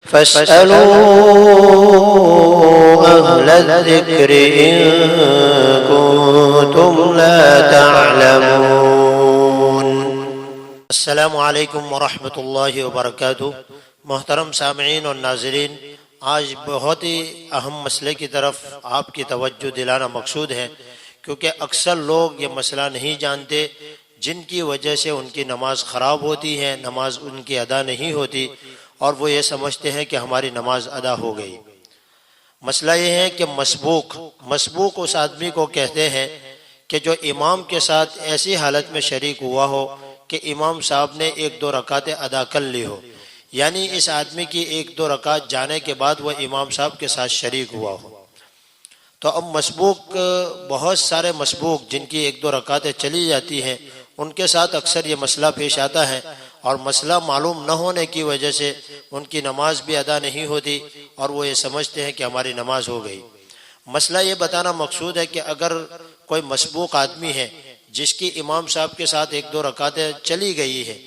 فاسألوا أهل الذكر إن كنتم لا تعلمون۔ السلام علیکم ورحمۃ اللہ وبرکاتہ۔ محترم سامعین اور ناظرین، آج بہت ہی اہم مسئلے کی طرف آپ کی توجہ دلانا مقصود ہے، کیونکہ اکثر لوگ یہ مسئلہ نہیں جانتے، جن کی وجہ سے ان کی نماز خراب ہوتی ہے، نماز ان کی ادا نہیں ہوتی، اور وہ یہ سمجھتے ہیں کہ ہماری نماز ادا ہو گئی۔ مسئلہ یہ ہے کہ مسبوق اس آدمی کو کہتے ہیں کہ جو امام کے ساتھ ایسی حالت میں شریک ہوا ہو کہ امام صاحب نے 1-2 رکعتیں ادا کر لی ہو، یعنی اس آدمی کی 1-2 رکعت جانے کے بعد وہ امام صاحب کے ساتھ شریک ہوا ہو۔ تو اب بہت سارے مسبوق جن کی 1-2 رکعتیں چلی جاتی ہیں، ان کے ساتھ اکثر یہ مسئلہ پیش آتا ہے، اور مسئلہ معلوم نہ ہونے کی وجہ سے ان کی نماز بھی ادا نہیں ہوتی، اور وہ یہ سمجھتے ہیں کہ ہماری نماز ہو گئی۔ مسئلہ یہ بتانا مقصود ہے کہ اگر کوئی مسبوق آدمی ہے جس کی امام صاحب کے ساتھ 1-2 رکعتیں چلی گئی ہے،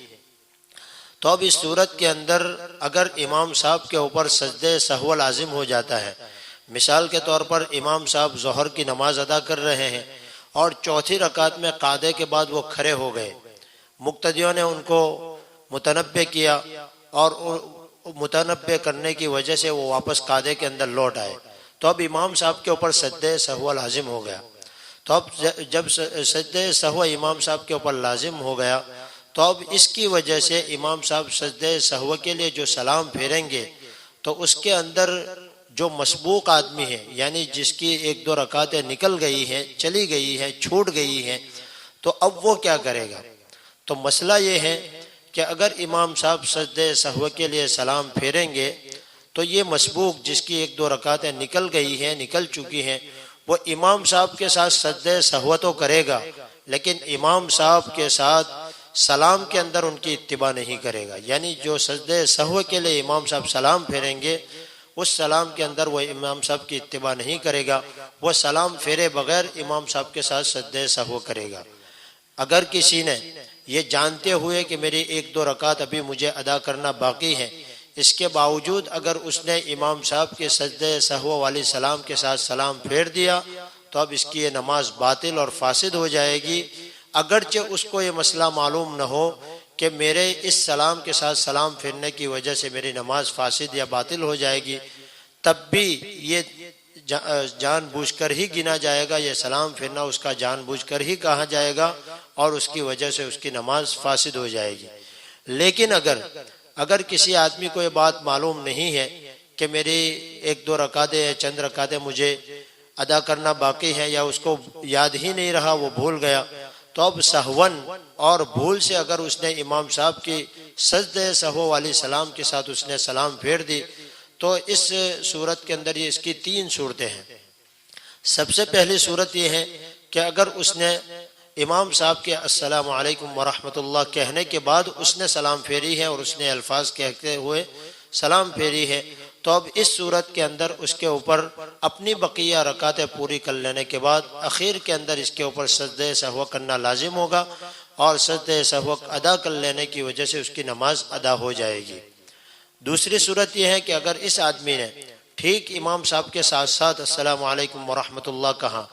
تو اب اس صورت کے اندر اگر امام صاحب کے اوپر سجدہ سہو لازم ہو جاتا ہے، مثال کے طور پر امام صاحب ظہر کی نماز ادا کر رہے ہیں اور 4تھی رکعت میں قعدے کے بعد وہ کھڑے ہو گئے، مقتدیوں نے ان کو متنبہ کیا، اور متنبہ کرنے کی وجہ سے وہ واپس قعدے کے اندر لوٹ آئے، تو اب امام صاحب کے اوپر سجدہ سہو لازم ہو گیا۔ تو اب جب سجدہ سہو امام صاحب کے اوپر لازم ہو گیا، تو اب اس کی وجہ سے امام صاحب سجدہ سہو کے لیے جو سلام پھیریں گے، تو اس کے اندر جو مسبوق آدمی ہے، یعنی جس کی 1-2 رکعتیں نکل گئی ہیں، چلی گئی ہیں، چھوٹ گئی ہیں، تو اب وہ کیا کرے گا؟ تو مسئلہ یہ ہے کہ اگر امام صاحب سجدہ سہو کے لیے سلام پھیریں گے، تو یہ مسبوق جس کی 1-2 رکعتیں نکل گئی ہیں، نکل چکی ہیں، وہ امام صاحب کے ساتھ سجدہ سہو تو کرے گا، لیکن امام صاحب کے ساتھ سلام کے اندر ان کی اتباع نہیں کرے گا۔ یعنی جو سجدہ سہو کے لیے امام صاحب سلام پھیریں گے، اس سلام کے اندر وہ امام صاحب کی اتباع نہیں کرے گا، وہ سلام پھیرے بغیر امام صاحب کے ساتھ سجدہ سہو کرے گا۔ اگر کسی نے یہ جانتے ہوئے کہ میری 1-2 رکعت ابھی مجھے ادا کرنا باقی ہے، اس کے باوجود اگر اس نے امام صاحب کے سجدہ سہو والی سلام کے ساتھ سلام پھیر دیا، تو اب اس کی یہ نماز باطل اور فاسد ہو جائے گی، اگرچہ اس کو یہ مسئلہ معلوم نہ ہو کہ میرے اس سلام کے ساتھ سلام پھیرنے کی وجہ سے میری نماز فاسد یا باطل ہو جائے گی، تب بھی یہ جان بوجھ کر ہی گنا جائے گا، یہ سلام پھرنا اس کا جان بوجھ کر ہی کہا جائے گا، اور اس کی وجہ سے اس کی نماز فاسد ہو جائے گی۔ لیکن اگر کسی آدمی کو یہ بات معلوم نہیں ہے کہ میری 1-2 رکعتیں یا چند رکعتیں مجھے ادا کرنا باقی ہے، یا اس کو یاد ہی نہیں رہا، وہ بھول گیا، تو اب سہون اور بھول سے اگر اس نے امام صاحب کی سجدہ سہو والی سلام کے ساتھ اس نے سلام پھیر دی، تو اس صورت کے اندر اس کی 3 صورتیں ہیں۔ سب سے پہلی صورت یہ ہے کہ اگر اس نے امام صاحب کے السلام علیکم ورحمۃ اللہ کہنے کے بعد اس نے سلام پھیری ہے، اور اس نے الفاظ کہتے ہوئے سلام پھیری ہے، تو اب اس صورت کے اندر اس کے اوپر اپنی بقیہ رکعتیں پوری کر لینے کے بعد اخیر کے اندر اس کے اوپر سجدہ سہو کرنا لازم ہوگا، اور سجدہ سہو ادا کر لینے کی وجہ سے اس کی نماز ادا ہو جائے گی۔ دوسری صورت یہ ہے کہ اگر اس آدمی نے ٹھیک امام صاحب کے ساتھ ساتھ السلام علیکم ورحمۃ اللہ کہا،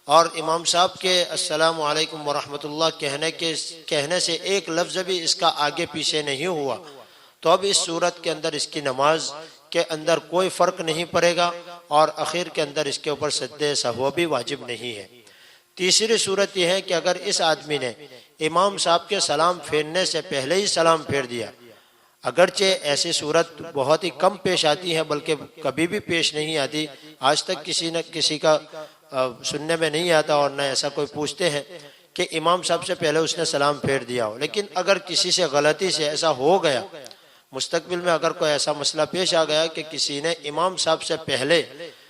اور امام صاحب کے السلام علیکم ورحمۃ اللہ کہنے سے ایک لفظ بھی اس کا آگے پیچھے نہیں ہوا، تو اب اس صورت کے اندر اس کی نماز کے اندر کوئی فرق نہیں پڑے گا، اور اخیر کے اندر اس کے اوپر سجدہ سہو بھی واجب نہیں ہے۔ تیسری صورت یہ ہے کہ اگر اس آدمی نے امام صاحب کے سلام پھیرنے سے پہلے ہی سلام پھیر دیا، اگرچہ ایسی صورت بہت ہی کم پیش آتی ہے، بلکہ کبھی بھی پیش نہیں آتی، آج تک کسی کا سننے میں نہیں آتا، اور نہ ایسا کوئی پوچھتے ہیں کہ امام صاحب سے پہلے اس نے سلام پھیر دیا ہو۔ لیکن اگر کسی سے غلطی سے ایسا ہو گیا، مستقبل میں اگر کوئی ایسا مسئلہ پیش آ گیا کہ کسی نے امام صاحب سے پہلے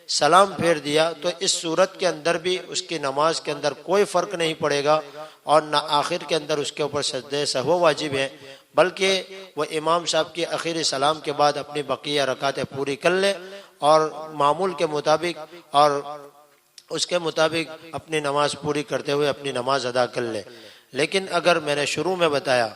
سلام پھیر دیا، تو اس صورت کے اندر بھی اس کی نماز کے اندر کوئی فرق نہیں پڑے گا، اور نہ آخر کے اندر اس کے اوپر سجدہ سہو واجب ہے، بلکہ وہ امام صاحب کی آخری سلام کے بعد اپنی بقیہ رکعتیں پوری کر لے، اور معمول کے مطابق اور اس کے مطابق اپنی نماز پوری کرتے ہوئے اپنی نماز ادا کر لے۔ لیکن اگر میں نے شروع میں بتایا،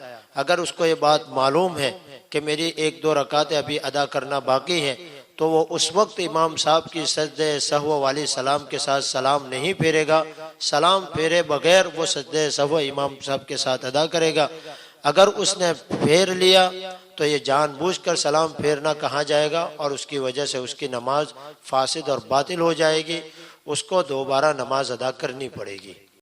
اگر اس کو یہ بات معلوم ہے کہ میری 1-2 رکعتیں ابھی ادا کرنا باقی ہے، تو وہ اس وقت امام صاحب کی سجدہ سہو والی سلام کے ساتھ سلام نہیں پھیرے گا، سلام پھیرے بغیر وہ سجدہ سہو امام صاحب کے ساتھ ادا کرے گا۔ اگر اس نے پھیر لیا تو یہ جان بوجھ کر سلام پھیرنا کہا جائے گا، اور اس کی وجہ سے اس کی نماز فاسد اور باطل ہو جائے گی، اس کو دوبارہ نماز ادا کرنی پڑے گی۔